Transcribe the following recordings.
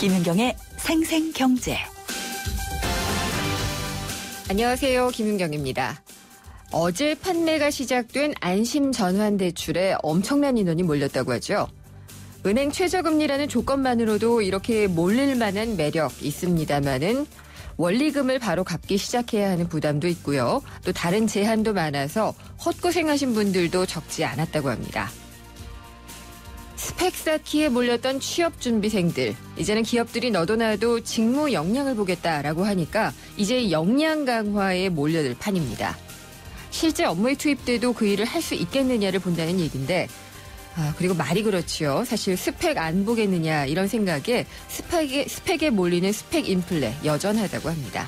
김윤경의 생생경제. 안녕하세요. 김윤경입니다. 어제 판매가 시작된 안심전환대출에 엄청난 인원이 몰렸다고 하죠. 은행 최저금리라는 조건만으로도 이렇게 몰릴 만한 매력 있습니다만은 원리금을 바로 갚기 시작해야 하는 부담도 있고요. 또 다른 제한도 많아서 헛고생하신 분들도 적지 않았다고 합니다. 스펙 쌓기에 몰렸던 취업준비생들. 이제는 기업들이 너도 나도 직무 역량을 보겠다라고 하니까 이제 역량 강화에 몰려들 판입니다. 실제 업무에 투입돼도 그 일을 할 수 있겠느냐를 본다는 얘기인데 그리고 말이 그렇지요. 사실 스펙 안 보겠느냐 이런 생각에 스펙에 몰리는 스펙 인플레 여전하다고 합니다.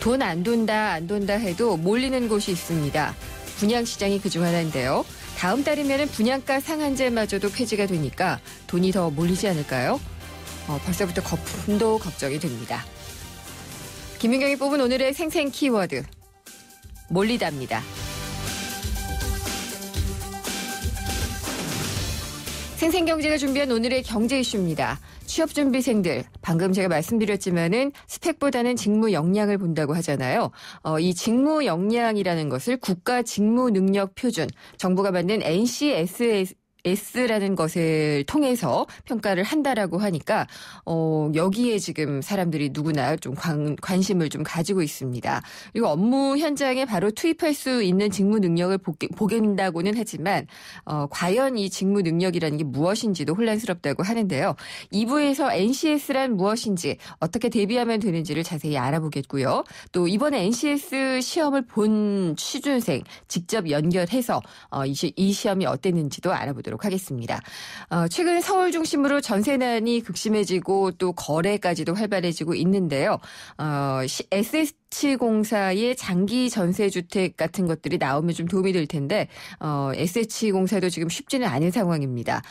돈 안 돈다 해도 몰리는 곳이 있습니다. 분양시장이 그중 하나인데요. 다음 달이면 분양가 상한제마저도 폐지가 되니까 돈이 더 몰리지 않을까요? 벌써부터 거품도 걱정이 됩니다. 김윤경이 뽑은 오늘의 생생 키워드 몰리답니다. 생생경제가 준비한 오늘의 경제 이슈입니다. 취업준비생들, 방금 제가 말씀드렸지만은 스펙보다는 직무 역량을 본다고 하잖아요. 이 직무 역량이라는 것을 국가직무능력표준, 정부가 만든 NCSS라는 것을 통해서 평가를 한다라고 하니까 여기에 지금 사람들이 누구나 좀 관심을 좀 가지고 있습니다. 그리고 업무 현장에 바로 투입할 수 있는 직무 능력을 보긴다고는 하지만 과연 이 직무 능력이라는 게 무엇인지도 혼란스럽다고 하는데요. 2부에서 NCS란 무엇인지 어떻게 대비하면 되는지를 자세히 알아보겠고요. 또 이번에 NCS 시험을 본 취준생 직접 연결해서 이 시험이 어땠는지도 알아보도록 하겠습니다. 최근 서울 중심으로 전세난이 극심해지고 또 거래까지도 활발해지고 있는데요. SH공사의 장기 전세주택 같은 것들이 나오면 좀 도움이 될 텐데 SH공사도 지금 쉽지는 않은 상황입니다.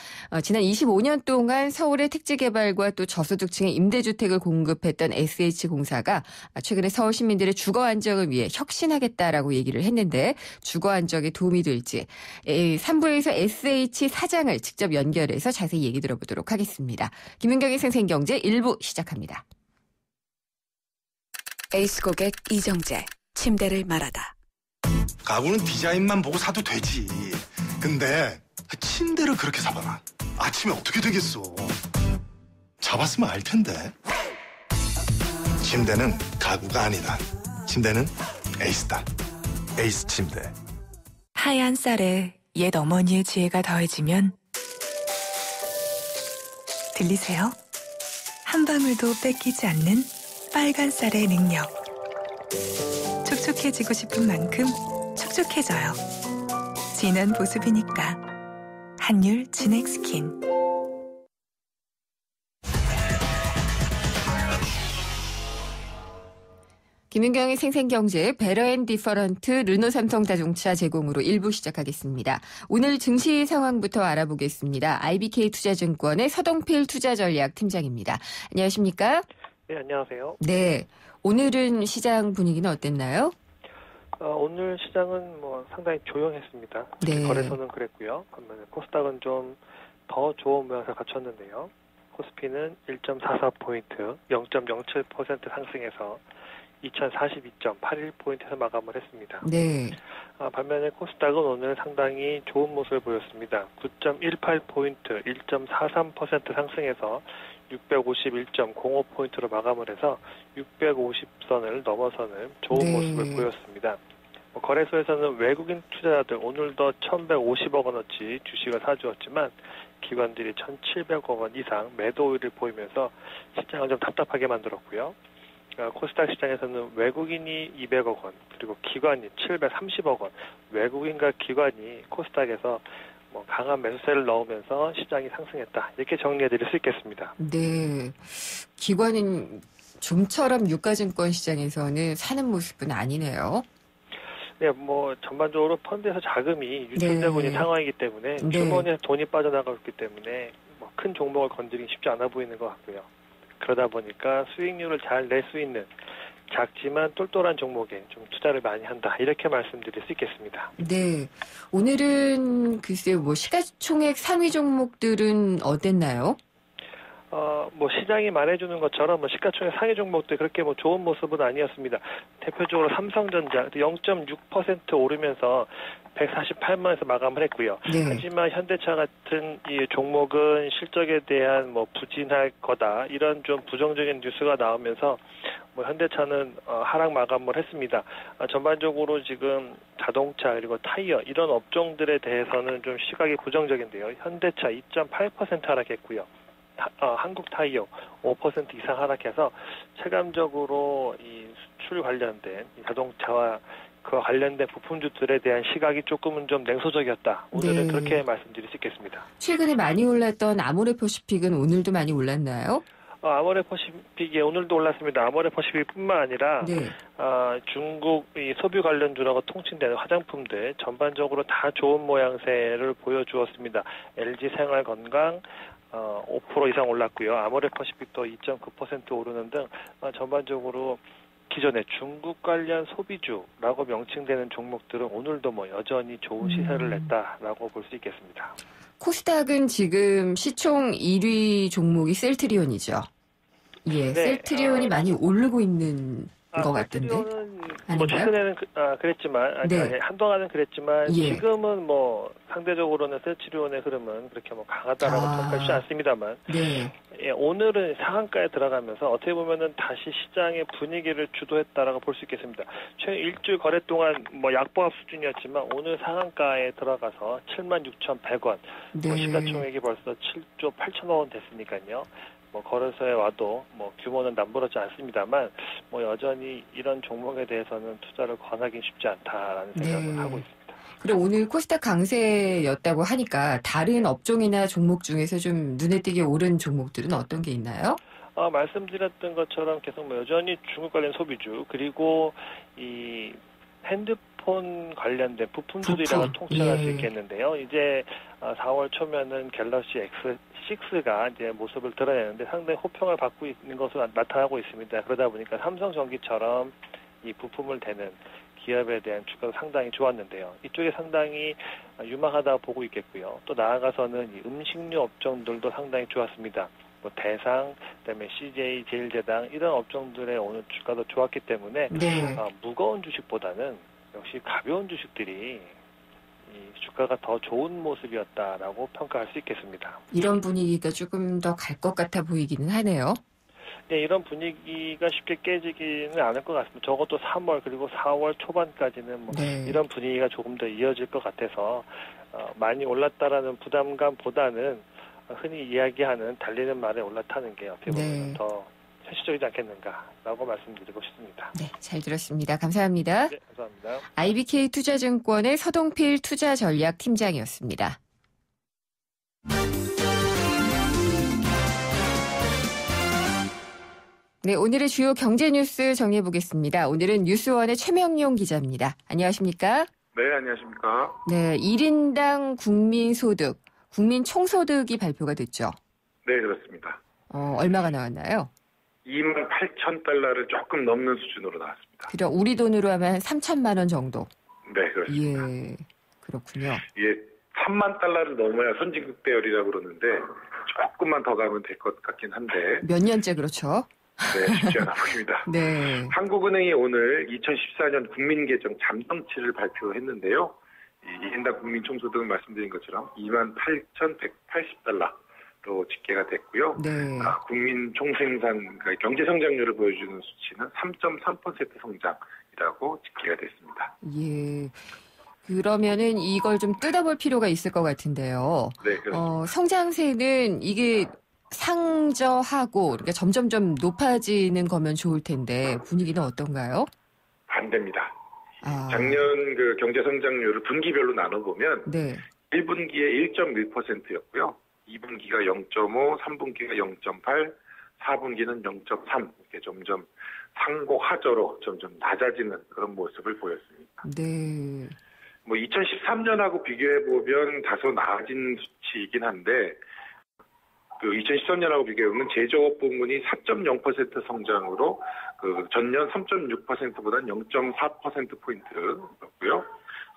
지난 25년 동안 서울의 택지개발과 또 저소득층의 임대주택을 공급했던 SH공사가 최근에 서울 시민들의 주거 안정을 위해 혁신하겠다라고 얘기를 했는데 주거 안정에 도움이 될지 3부에서 SH 사장을 직접 연결해서 자세히 얘기 들어보도록 하겠습니다. 김윤경의 생생경제 1부 시작합니다. 에이스 고객 이정재, 침대를 말하다. 가구는 디자인만 보고 사도 되지. 근데 침대를 그렇게 사봐라. 아침에 어떻게 되겠어. 잡았으면 알 텐데. 침대는 가구가 아니다. 침대는 에이스다. 에이스 침대. 하얀 쌀에 옛 어머니의 지혜가 더해지면 들리세요? 한 방울도 뺏기지 않는 빨간 쌀의 능력. 촉촉해지고 싶은 만큼 촉촉해져요. 진한 보습이니까. 한율 진액 스킨. 김윤경의 생생경제 베러앤디퍼런트 르노삼성자동차 제공으로 1부 시작하겠습니다. 오늘 증시 상황부터 알아보겠습니다. IBK투자증권의 서동필 투자전략 팀장입니다. 안녕하십니까? 네, 안녕하세요. 네, 오늘은 시장 분위기는 어땠나요? 오늘 시장은 상당히 조용했습니다. 네. 거래소는 그랬고요. 반면에 코스닥은 좀 더 좋은 모양을 갖췄는데요. 코스피는 1.44포인트, 0.07% 상승해서 2042.81포인트에서 마감을 했습니다. 네. 반면에 코스닥은 오늘 상당히 좋은 모습을 보였습니다. 9.18포인트, 1.43% 상승해서 651.05포인트로 마감을 해서 650선을 넘어서는 좋은 네. 모습을 보였습니다. 거래소에서는 외국인 투자자들 오늘도 1,150억 원어치 주식을 사주었지만 기관들이 1,700억 원 이상 매도 우위를 보이면서 시장을 좀 답답하게 만들었고요. 코스닥 시장에서는 외국인이 200억 원, 그리고 기관이 730억 원, 외국인과 기관이 코스닥에서 강한 매수세를 넣으면서 시장이 상승했다. 이렇게 정리해드릴 수 있겠습니다. 네. 기관은 좀처럼 유가증권 시장에서는 사는 모습은 아니네요. 네, 전반적으로 펀드에서 자금이 유출되고 있는 상황이기 때문에 주머니에 돈이 빠져나가고 있기 때문에 큰 종목을 건드리기 쉽지 않아 보이는 것 같고요. 그러다 보니까 수익률을 잘 낼 수 있는 작지만 똘똘한 종목에 좀 투자를 많이 한다. 이렇게 말씀드릴 수 있겠습니다. 네. 오늘은 글쎄요, 시가총액 상위 종목들은 어땠나요? 뭐 시장이 말해주는 것처럼 뭐 시가총액 상위 종목도 그렇게 뭐 좋은 모습은 아니었습니다. 대표적으로 삼성전자 0.6% 오르면서 148만원에서 마감을 했고요. 네. 하지만 현대차 같은 이 종목은 실적에 대한 뭐 부진할 거다 이런 좀 부정적인 뉴스가 나오면서 뭐 현대차는 하락 마감을 했습니다. 전반적으로 지금 자동차 그리고 타이어 이런 업종들에 대해서는 좀 시각이 부정적인데요. 현대차 2.8% 하락했고요. 한국 타이어 5% 이상 하락해서 체감적으로 이 수출 관련된 이 자동차와 그와 관련된 부품주들에 대한 시각이 조금은 좀 냉소적이었다. 오늘은 네. 그렇게 말씀드릴 수 있겠습니다. 최근에 많이 올랐던 아모레퍼시픽은 오늘도 많이 올랐나요? 아모레퍼시픽이 오늘도 올랐습니다. 아모레퍼시픽뿐만 아니라 네. 중국 이 소비 관련주라고 통칭되는 화장품들 전반적으로 다 좋은 모양새를 보여주었습니다. LG 생활건강 5% 이상 올랐고요. 아모레퍼시픽도 2.9% 오르는 등 전반적으로 기존에 중국 관련 소비주라고 명칭되는 종목들은 오늘도 뭐 여전히 좋은 시세를 냈다라고 볼 수 있겠습니다. 코스닥은 지금 시총 1위 종목이 셀트리온이죠. 예, 네, 셀트리온이 많이 오르고 있는 것 같던데. 셀트리온은 뭐 아닌가요? 최근에는 그랬지만 네. 한동안은 그랬지만 예. 지금은 뭐 상대적으로는 셀트리온의 흐름은 그렇게 뭐 강하다라고 평가할 수 않습니다만 네. 예, 오늘은 상한가에 들어가면서 어떻게 보면은 다시 시장의 분위기를 주도했다라고 볼 수 있겠습니다. 최근 일주일 거래 동안 뭐 약보합 수준이었지만 오늘 상한가에 들어가서 76,100원, 네. 뭐 시가총액이 벌써 7조 8천억 원 됐으니까요. 뭐 거래소에 와도 뭐 규모는 남부럽지 않습니다만 뭐 여전히 이런 종목에 대해서는 투자를 권하기 쉽지 않다라는 생각을 네. 하고 있습니다. 그럼 오늘 코스닥 강세였다고 하니까 다른 업종이나 종목 중에서 좀 눈에 띄게 오른 종목들은 어떤 게 있나요? 말씀드렸던 것처럼 계속 뭐 여전히 중국 관련 소비주 그리고 이 핸드폰 관련된 부품주들이라고 통칭할 수 있겠는데요. 이제 4월 초면은 갤럭시 X6가 이제 모습을 드러내는데 상당히 호평을 받고 있는 것으로 나타나고 있습니다. 그러다 보니까 삼성전기처럼 이 부품을 대는 기업에 대한 주가가 상당히 좋았는데요. 이쪽에 상당히 유망하다고 보고 있겠고요. 또 나아가서는 이 음식료 업종들도 상당히 좋았습니다. 뭐 대상, 그다음에 CJ, 제일제당 이런 업종들의 오늘 주가도 좋았기 때문에 네. 무거운 주식보다는 역시 가벼운 주식들이 이 주가가 더 좋은 모습이었다라고 평가할 수 있겠습니다. 이런 분위기가 조금 더 갈 것 같아 보이기는 하네요. 네, 이런 분위기가 쉽게 깨지기는 않을 것 같습니다. 적어도 3월 그리고 4월 초반까지는 뭐 네. 이런 분위기가 조금 더 이어질 것 같아서 많이 올랐다라는 부담감보다는 흔히 이야기하는 달리는 말에 올라타는 게 어떻게 보면 네. 더 현실적이지 않겠는가라고 말씀드리고 싶습니다. 네, 잘 들었습니다. 감사합니다. 네, 감사합니다. IBK 투자증권의 서동필 투자전략팀장이었습니다. 네, 오늘의 주요 경제 뉴스 정리해 보겠습니다. 오늘은 뉴스원의 최명용 기자입니다. 안녕하십니까? 네, 안녕하십니까. 네, 1인당 국민소득, 국민총소득이 발표가 됐죠. 네, 그렇습니다. 얼마가 나왔나요? 28,000달러를 조금 넘는 수준으로 나왔습니다. 그럼 우리 돈으로 하면 3천만 원 정도. 네, 그렇습니다. 예, 그렇군요. 이게 3만 달러를 넘어야 선진국 대열이라고 그러는데 조금만 더 가면 될 것 같긴 한데 몇 년째 그렇죠? 네, 쉽지 않아 보입니다. 네. 한국은행이 오늘 2014년 국민계정 잠정치를 발표했는데요. 이 1인당 국민총소득은 말씀드린 것처럼 28,180달러로 집계가 됐고요. 네. 국민 총생산, 그러니까 경제 성장률을 보여주는 수치는 3.3% 성장이라고 집계가 됐습니다. 예. 그러면은 이걸 좀 뜯어볼 필요가 있을 것 같은데요. 네, 그렇습니다. 성장세는 이게 상저하고 그러니까 점점점 높아지는 거면 좋을 텐데 분위기는 어떤가요? 반대입니다. 아, 작년 그 경제 성장률을 분기별로 나눠보면 네. 1분기에 1.1%였고요. 2분기가 0.5, 3분기가 0.8, 4분기는 0.3 이렇게 점점 상고하저로 점점 낮아지는 그런 모습을 보였습니다. 네. 뭐 2013년하고 비교해 보면 다소 나아진 수치이긴 한데 그 2013년하고 비교해보면 제조업 부문이 4.0% 성장으로 그 전년 3.6%보다는 0.4%포인트였고요.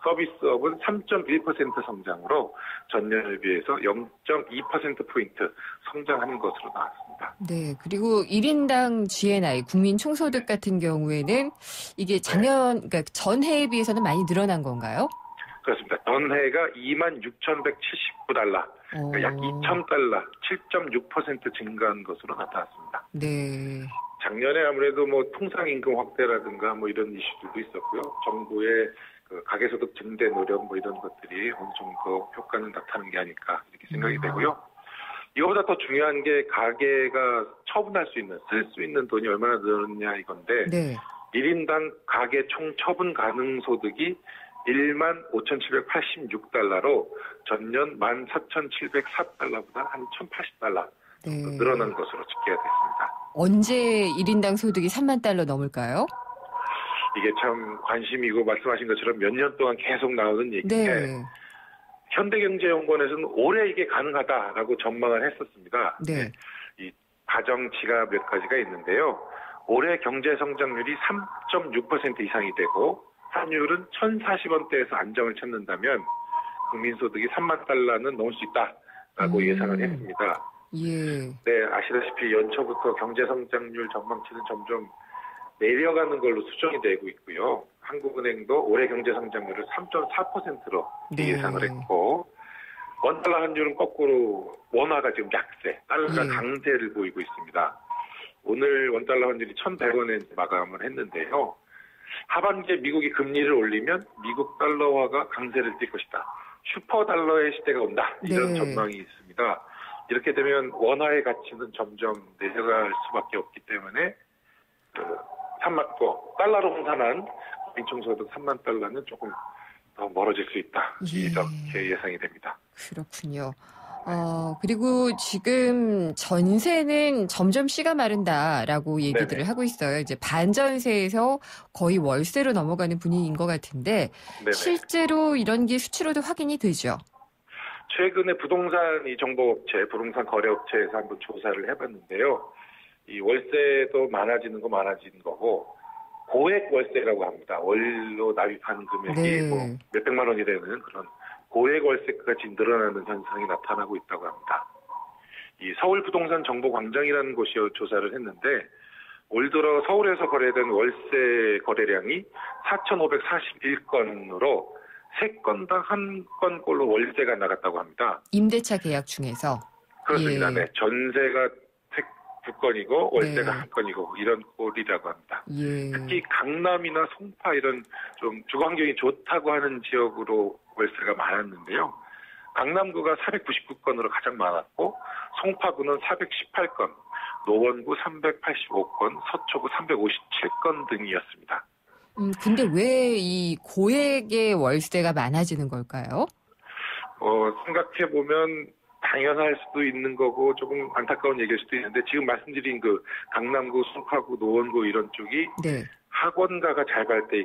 서비스업은 3.1% 성장으로 전년을 비해서 0.2%포인트 성장하는 것으로 나왔습니다. 있습니다. 네. 그리고 1인당 GNI, 국민 총소득 같은 경우에는 이게 그러니까 전해에 비해서는 많이 늘어난 건가요? 그렇습니다. 전해가 26,179달러, 그러니까 약 2,000달러, 7.6% 증가한 것으로 나타났습니다. 네. 작년에 아무래도 뭐 통상임금 확대라든가 뭐 이런 이슈들도 있었고요. 정부의 그 가계소득 증대 노력 뭐 이런 것들이 어느 정도 효과는 나타나는 게 아닐까 이렇게 생각이 되고요. 이거보다 더 중요한 게 가계가 처분할 수 있는, 쓸 수 있는 돈이 얼마나 늘었냐 이건데 네. 1인당 가계 총 처분 가능 소득이 15,786달러로 전년 14,704달러보다 한 1,080달러 네. 늘어난 것으로 집계가 됐습니다. 언제 1인당 소득이 3만 달러 넘을까요? 이게 참 관심이고 말씀하신 것처럼 몇 년 동안 계속 나오는 얘기인데 네. 현대경제연구원에서는 올해 이게 가능하다라고 전망을 했었습니다. 네. 이 가정치가 몇 가지가 있는데요. 올해 경제 성장률이 3.6% 이상이 되고 환율은 1,040원대에서 안정을 찾는다면 국민소득이 3만 달러는 넘을 수 있다라고 예상을 했습니다. 예. 네, 아시다시피 연초부터 경제 성장률 전망치는 점점 내려가는 걸로 수정이 되고 있고요. 한국은행도 올해 경제 성장률을 3.4%로 네. 예상을 했고 원달러 환율은 거꾸로 원화가 지금 약세, 달러가 예. 강세를 보이고 있습니다. 오늘 원달러 환율이 1,100원에 마감을 했는데요. 하반기에 미국이 금리를 올리면 미국 달러화가 강세를 띌 것이다. 슈퍼달러의 시대가 온다. 이런 네. 전망이 있습니다. 이렇게 되면 원화의 가치는 점점 내려갈 수밖에 없기 때문에 달러로 환산한 민총소득 3만 달러는 조금 더 멀어질 수 있다. 예. 이렇게 예상이 됩니다. 그렇군요. 그리고 지금 전세는 점점 씨가 마른다라고 얘기들을 네네. 하고 있어요. 이제 반전세에서 거의 월세로 넘어가는 분위기인 것 같은데 네네. 실제로 이런 게 수치로도 확인이 되죠. 최근에 부동산 이 정보업체, 부동산 거래업체에서 한번 조사를 해봤는데요. 이 월세도 많아지는 거고 고액 월세라고 합니다. 월로 납입하는 금액이 네. 뭐 몇백만 원이 되는 그런 고액 월세까지 늘어나는 현상이 나타나고 있다고 합니다. 이 서울 부동산 정보광장이라는 곳이 조사를 했는데 올 들어 서울에서 거래된 월세 거래량이 4,541건으로 3건당 1건꼴로 월세가 나갔다고 합니다. 임대차 계약 중에서. 그렇습니다. 예. 네. 전세가 2건이고 월세가 네. 1건이고 이런 꼴이라고 합니다. 예. 특히 강남이나 송파 이런 좀 주거 환경이 좋다고 하는 지역으로 월세가 많았는데요. 강남구가 499건으로 가장 많았고 송파구는 418건, 노원구 385건, 서초구 357건 등이었습니다. 근데 왜 이 고액의 월세가 많아지는 걸까요? 생각해보면 당연할 수도 있는 거고 조금 안타까운 얘기일 수도 있는데 지금 말씀드린 그 강남구, 송파구, 노원구 이런 쪽이 네. 학원가가 잘 갈 때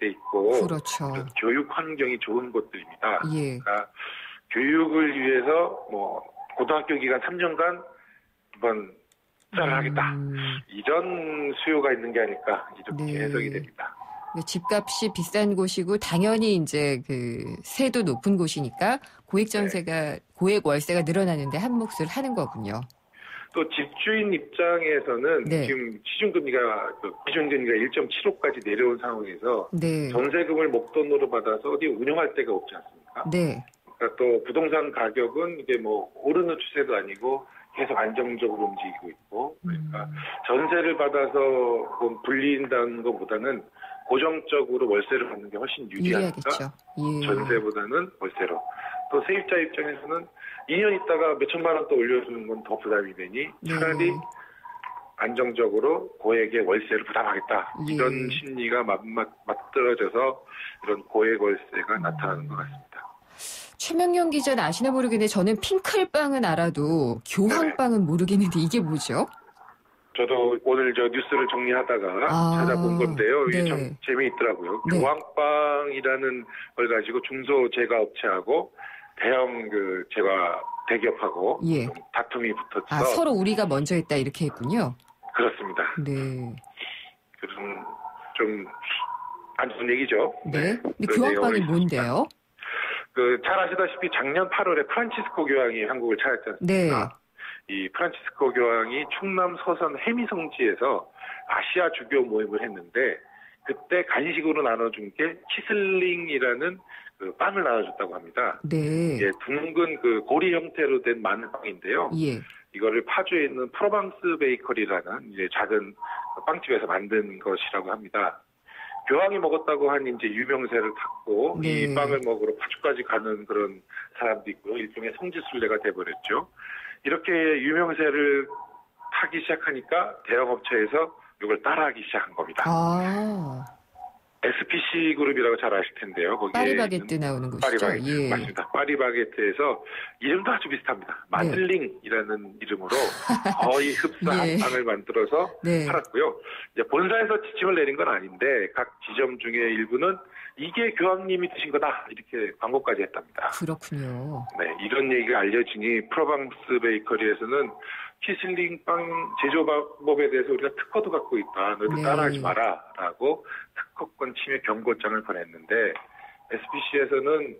있고 그렇죠. 교육 환경이 좋은 곳들입니다. 예. 그러니까 교육을 위해서 뭐 고등학교 기간 3년간 한번 투자를 하겠다. 이런 수요가 있는 게 아닐까 이렇게 네. 해석이 됩니다. 집값이 비싼 곳이고 당연히 이제 그 세도 높은 곳이니까 고액 전세가 고액 월세가 늘어나는데 한 몫을 하는 거군요. 또 집주인 입장에서는 네. 지금 시중금리가 기준금리가 1.75까지 내려온 상황에서 네. 전세금을 목돈으로 받아서 어디 운영할 데가 없지 않습니까? 네. 그러니까 또 부동산 가격은 이게 뭐 오르는 추세도 아니고 계속 안정적으로 움직이고 있고 그러니까 전세를 받아서 뭐 불린다는 것보다는 고정적으로 월세를 받는 게 훨씬 유리하니까 유리하겠죠. 예. 전세보다는 월세로. 또 세입자 입장에서는 2년 있다가 몇천만 원 또 올려주는 건 더 부담이 되니 차라리 네. 안정적으로 고액의 월세를 부담하겠다. 예. 이런 심리가 맞들어져서 이런 고액 월세가 나타나는 것 같습니다. 최명영 기자는 아시나 모르겠는데 저는 핑클빵은 알아도 교황빵은 모르겠는데 이게 뭐죠? 저도 오늘 저 뉴스를 정리하다가 찾아본 건데요. 이게 네. 참 재미있더라고요. 네. 교황빵이라는 걸 가지고 중소제과업체하고 대형 그 제과 대기업하고 예. 좀 다툼이 붙었어. 서로 우리가 먼저 했다 이렇게 했군요. 그렇습니다. 네. 그럼 좀 안 좋은 얘기죠. 네. 근데 그런 교황빵이 내용을 뭔데요? 잘 아시다시피 작년 8월에 프란치스코 교황이 한국을 찾았지 네. 않습니까? 이 프란치스코 교황이 충남 서선 해미성지에서 아시아 주교 모임을 했는데 그때 간식으로 나눠준 게 키슬링이라는 그 빵을 나눠줬다고 합니다. 네. 예, 둥근 그 고리 형태로 된 마늘빵인데요. 예. 이거를 파주에 있는 프로방스 베이커리라는 이제 작은 빵집에서 만든 것이라고 합니다. 교황이 먹었다고 한 이제 유명세를 탔고 네. 이 빵을 먹으러 파주까지 가는 그런 사람도 있고요. 일종의 성지순례가 돼버렸죠. 이렇게 유명세를 타기 시작하니까 대형업체에서 이걸 따라하기 시작한 겁니다. 아. SPC 그룹이라고 잘 아실 텐데요. 거기에 파리바게뜨 나오는 곳이죠. 파리바게뜨 예. 맞습니다. 파리바게뜨에서 이름도 아주 비슷합니다. 마들링이라는 이름으로 거의 흡사한 예. 빵을 만들어서 네. 팔았고요. 이제 본사에서 지침을 내린 건 아닌데 각 지점 중에 일부는 이게 교황님이 드신 거다 이렇게 광고까지 했답니다. 그렇군요. 네, 이런 얘기가 알려지니 프로방스 베이커리에서는 키슬링 빵 제조 방법에 대해서 우리가 특허도 갖고 있다. 너희들 네. 따라하지 마라라고 특허권 침해 경고장을 보냈는데 SPC에서는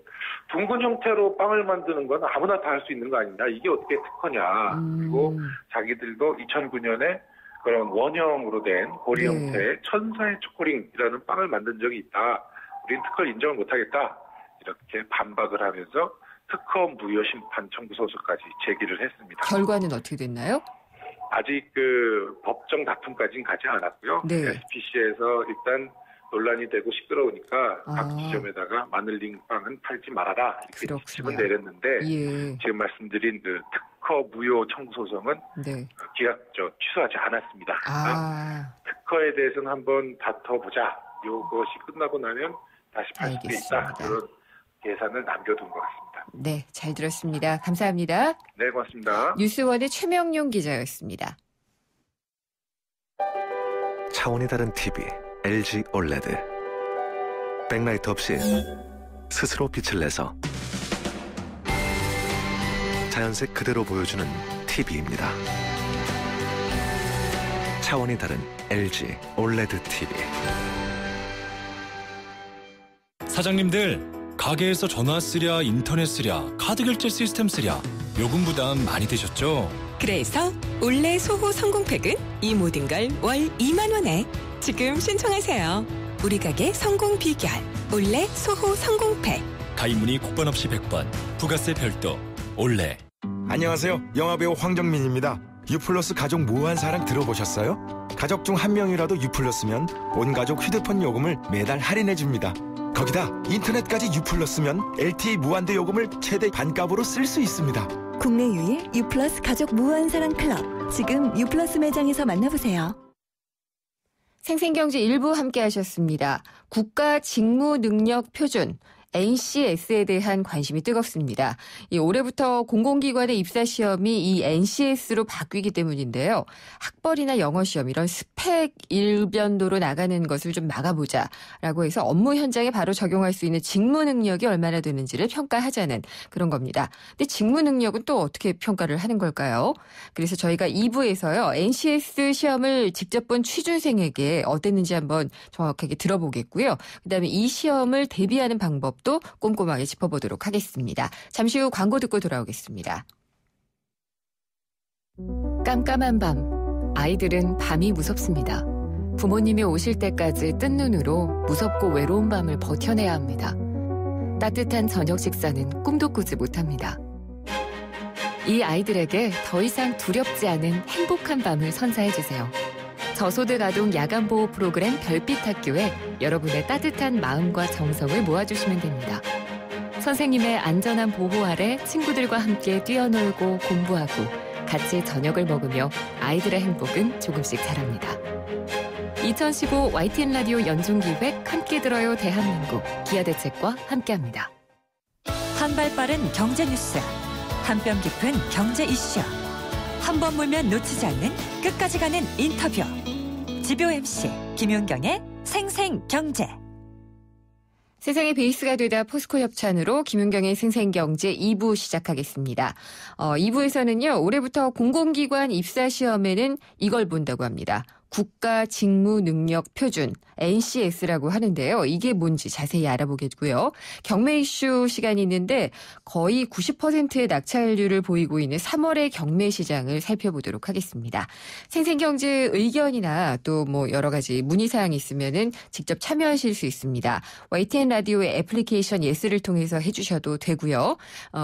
둥근 형태로 빵을 만드는 건 아무나 다 할 수 있는 거 아니냐. 이게 어떻게 특허냐. 그리고 자기들도 2009년에 그런 원형으로 된 고리 네. 형태의 천사의 초코링이라는 빵을 만든 적이 있다. 우리는 특허를 인정을 못하겠다. 이렇게 반박을 하면서 특허 무효 심판 청구 소송까지 제기를 했습니다. 결과는 어떻게 됐나요? 아직 그 법정 다툼까지는 가지 않았고요. 네. SPC에서 일단 논란이 되고 시끄러우니까 아. 각 지점에다가 마늘링 빵은 팔지 말아라 이렇게 그렇군요. 지침을 내렸는데 예. 지금 말씀드린 그 특허 무효 청구 소송은 네. 취소하지 않았습니다. 아. 특허에 대해서는 한번 다퉈보자. 이것이 끝나고 나면 다시 팔 수도 있다. 알겠습니다. 그런 계산을 남겨둔 것 같습니다. 네, 잘 들었습니다. 감사합니다. 네, 고맙습니다. 뉴스원의 최명용 기자였습니다. 차원이 다른 TV LG OLED. 백라이트 없이 스스로 빛을 내서 자연색 그대로 보여주는 TV입니다. 차원이 다른 LG OLED TV. 사장님들, 가게에서 전화 쓰랴, 인터넷 쓰랴, 카드 결제 시스템 쓰랴 요금 부담 많이 되셨죠? 그래서 올레 소호 성공팩은 이 모든 걸 월 2만 원에 지금 신청하세요. 우리 가게 성공 비결 올레 소호 성공팩. 가입 문의 국번 없이 100번, 부가세 별도, 올레. 안녕하세요. 영화배우 황정민입니다. 유플러스 가족 무한 사랑 들어보셨어요? 가족 중 한 명이라도 유플러스면 온 가족 휴대폰 요금을 매달 할인해줍니다. 거기다 인터넷까지 유플러스면 LTE 무한대 요금을 최대 반값으로 쓸 수 있습니다. 국내 유일 유플러스 가족 무한사랑 클럽. 지금 유플러스 매장에서 만나보세요. 생생경제 일부 함께 하셨습니다. 국가 직무 능력 표준 NCS에 대한 관심이 뜨겁습니다. 올해부터 공공기관의 입사시험이 이 NCS로 바뀌기 때문인데요. 학벌이나 영어시험 이런 스펙 일변도로 나가는 것을 좀 막아보자라고 해서 업무 현장에 바로 적용할 수 있는 직무 능력이 얼마나 되는지를 평가하자는 그런 겁니다. 근데 직무 능력은 또 어떻게 평가를 하는 걸까요? 그래서 저희가 2부에서요. NCS 시험을 직접 본 취준생에게 어땠는지 한번 정확하게 들어보겠고요. 그다음에 이 시험을 대비하는 방법 또 꼼꼼하게 짚어보도록 하겠습니다. 잠시 후 광고 듣고 돌아오겠습니다. 깜깜한 밤, 아이들은 밤이 무섭습니다. 부모님이 오실 때까지 뜬 눈으로 무섭고 외로운 밤을 버텨내야 합니다. 따뜻한 저녁 식사는 꿈도 꾸지 못합니다. 이 아이들에게 더 이상 두렵지 않은 행복한 밤을 선사해주세요. 저소득 아동 야간보호 프로그램 별빛학교에 여러분의 따뜻한 마음과 정성을 모아주시면 됩니다. 선생님의 안전한 보호 아래 친구들과 함께 뛰어놀고 공부하고 같이 저녁을 먹으며 아이들의 행복은 조금씩 자랍니다. 2015 YTN 라디오 연중기획 함께 들어요 대한민국 기아대책과 함께합니다. 한 발 빠른 경제 뉴스, 한 뼘 깊은 경제 이슈, 한 번 물면 놓치지 않는 끝까지 가는 인터뷰. 지표 MC 김윤경의 생생경제. 세상의 베이스가 되다 포스코 협찬으로 김윤경의 생생경제 2부 시작하겠습니다. 2부에서는요. 올해부터 공공기관 입사시험에는 이걸 본다고 합니다. 국가직무능력표준 NCS라고 하는데요. 이게 뭔지 자세히 알아보겠고요. 경매 이슈 시간이 있는데 거의 90%의 낙찰률을 보이고 있는 3월의 경매 시장을 살펴보도록 하겠습니다. 생생경제 의견이나 또 뭐 여러 가지 문의사항이 있으면은 직접 참여하실 수 있습니다. YTN 라디오의 애플리케이션 예스를 통해서 해주셔도 되고요.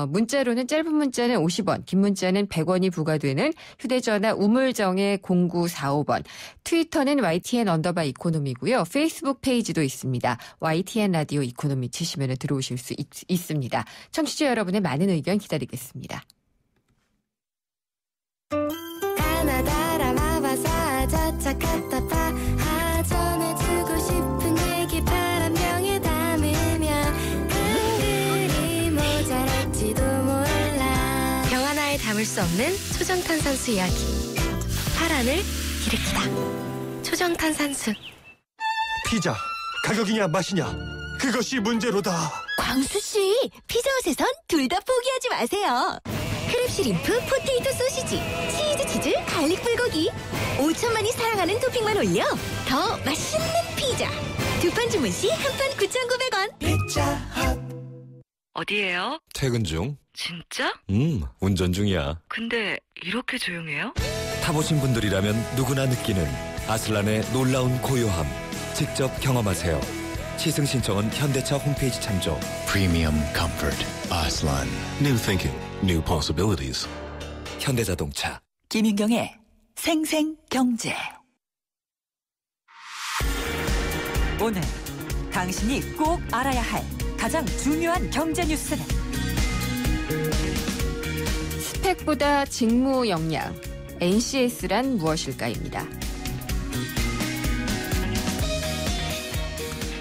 문자로는 짧은 문자는 50원, 긴 문자는 100원이 부과되는 휴대전화 우물정의 0945번, 트위터는 YTN_이코노미고요. 페이스북 페이지도 있습니다. YTN 라디오 이코노미 치시면 들어오실 수 있습니다. 청취자 여러분의 많은 의견 기다리겠습니다. 전해주고 싶은 얘기 바람병에 담으면 한글이 모자랄지도 몰라. 병 하나에 담을 수 없는 초정탄산수 이야기. 파란을 일으키다. 초정탄산수. 피자 가격이냐 맛이냐 그것이 문제로다. 광수씨, 피자헛에선 둘 다 포기하지 마세요. 크랩시림프, 포테이토 소시지, 치즈, 갈릭 불고기 5천만이 사랑하는 토핑만 올려 더 맛있는 피자. 두 판 주문 시 한 판 9,900원. 피자헛. 어디에요? 퇴근 중. 진짜? 운전 중이야. 근데 이렇게 조용해요? 타보신 분들이라면 누구나 느끼는 아슬란의 놀라운 고요함. 직접 경험하세요. 시승 신청은 현대차 홈페이지 참조. Premium comfort. Aslan. New thinking. New possibilities. 현대자동차. 김윤경의 생생경제. 오늘 당신이 꼭 알아야 할 가장 중요한 경제 뉴스는 스펙보다 직무 역량, NCS란 무엇일까입니다.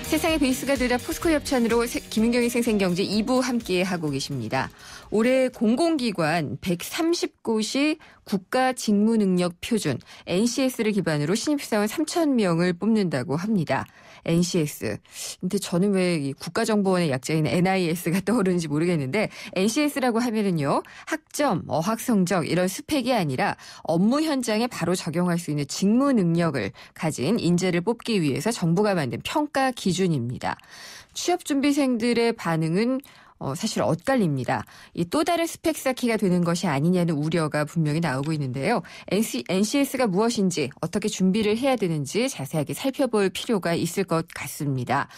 세상의 베이스가 되다 포스코 협찬으로 김윤경의 생생경제 2부 함께하고 계십니다. 올해 공공기관 130곳이 국가직무능력표준 NCS를 기반으로 신입사원 3,000명을 뽑는다고 합니다. NCS. 근데 저는 왜 이 국가정보원의 약자인 NIS가 떠오르는지 모르겠는데 NCS라고 하면은요. 학점, 어학 성적 이런 스펙이 아니라 업무 현장에 바로 적용할 수 있는 직무 능력을 가진 인재를 뽑기 위해서 정부가 만든 평가 기준입니다. 취업준비생들의 반응은 사실 엇갈립니다. 이 또 다른 스펙 쌓기가 되는 것이 아니냐는 우려가 분명히 나오고 있는데요. NCS가 무엇인지 어떻게 준비를 해야 되는지 자세하게 살펴볼 필요가 있을 것 같습니다.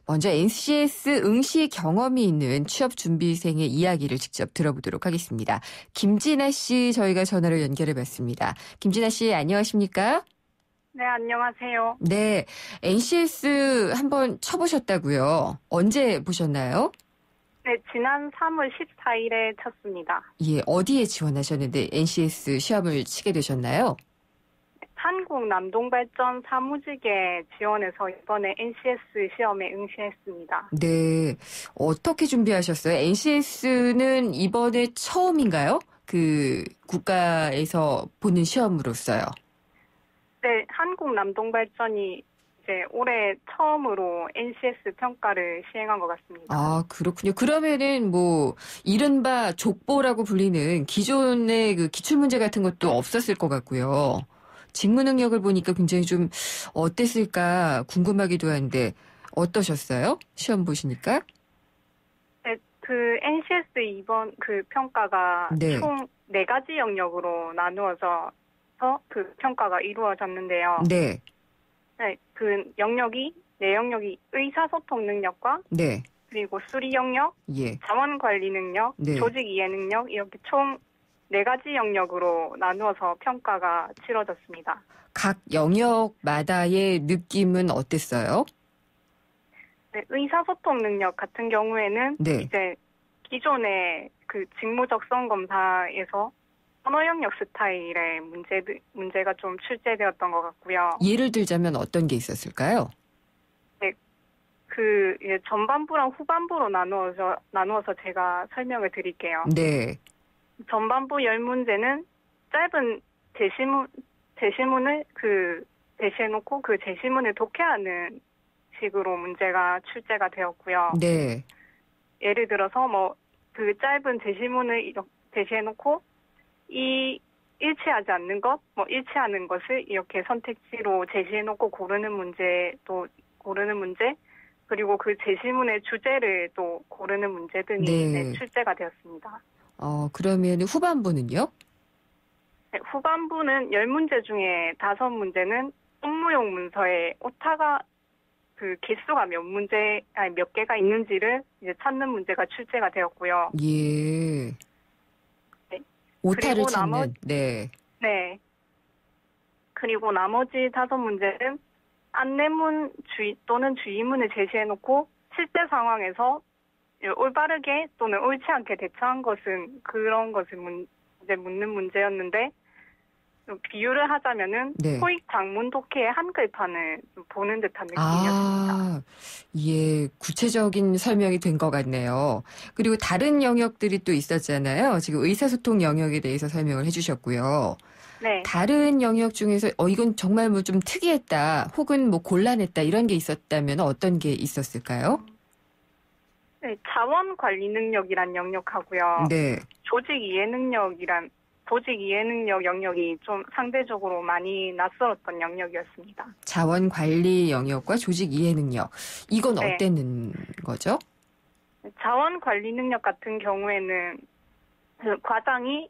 먼저 NCS 응시 경험이 있는 취업준비생의 이야기를 직접 들어보도록 하겠습니다. 김진아 씨 저희가 전화로 연결해봤습니다. 김진아 씨 안녕하십니까? 네, 안녕하세요. 네, NCS 한번 쳐보셨다고요. 언제 보셨나요? 네, 지난 3월 14일에 쳤습니다. 예, 어디에 지원하셨는데 NCS 시험을 치게 되셨나요? 한국 남동발전 사무직에 지원해서 이번에 NCS 시험에 응시했습니다. 네, 어떻게 준비하셨어요? NCS는 이번에 처음인가요? 그 국가에서 보는 시험으로서요. 네, 한국 남동발전이 이제 올해 처음으로 NCS 평가를 시행한 것 같습니다. 아, 그렇군요. 그러면은 뭐 이른바 족보라고 불리는 기존의 그 기출문제 같은 것도 없었을 것 같고요. 직무 능력을 보니까 굉장히 좀 어땠을까 궁금하기도 한데 어떠셨어요? 시험 보시니까? 네, 그 NCS 이번 그 평가가 네. 총 4가지 영역으로 나누어서 그 평가가 이루어졌는데요. 네. 네, 그 네 영역이 의사소통 능력과 네. 그리고 수리 영역, 예. 자원관리 능력, 네. 조직 이해 능력 이렇게 총 4가지 영역으로 나누어서 평가가 치러졌습니다. 각 영역마다의 느낌은 어땠어요? 네, 의사소통 능력 같은 경우에는 네. 이제 기존의 그 직무적성 검사에서 언어 영역 스타일의 문제가 좀 출제되었던 것 같고요. 예를 들자면 어떤 게 있었을까요? 네, 그 이제 전반부랑 후반부로 나누어서 제가 설명을 드릴게요. 네. 전반부 10문제는 짧은 제시문을 제시해놓고 그 제시문을 독해하는 식으로 문제가 출제가 되었고요. 네. 예를 들어서 뭐 그 짧은 제시문을 제시해놓고 이 일치하지 않는 것, 뭐 일치하는 것을 이렇게 선택지로 제시해놓고 고르는 문제, 그리고 그 제시문의 주제를 또 고르는 문제 등이 네. 출제가 되었습니다. 그러면 후반부는요? 네, 후반부는 10문제 중에 5문제는 업무용 문서에 오타가 그 개수가 몇 개가 있는지를 이제 찾는 문제가 출제가 되었고요. 예. 네. 오타를 그리고 찾는. 네. 네. 그리고 나머지 5문제는 안내문 또는 주의문을 제시해놓고 실제 상황에서 올바르게 또는 옳지 않게 대처한 것은 그런 것을 이제 묻는 문제였는데 비유를 하자면은 네. 토익 작문 독해의 한글판을 보는 듯한 느낌이었습니다. 예, 구체적인 설명이 된 것 같네요. 그리고 다른 영역들이 또 있었잖아요. 지금 의사소통 영역에 대해서 설명을 해주셨고요. 네. 다른 영역 중에서 이건 정말 뭐 좀 특이했다, 혹은 뭐 곤란했다 이런 게 있었다면 어떤 게 있었을까요? 네, 자원 관리 능력이란 영역하고요. 네. 조직 이해 능력 영역이 좀 상대적으로 많이 낯설었던 영역이었습니다. 자원 관리 영역과 조직 이해 능력. 이건 네. 어땠는 거죠? 자원 관리 능력 같은 경우에는 그 과장이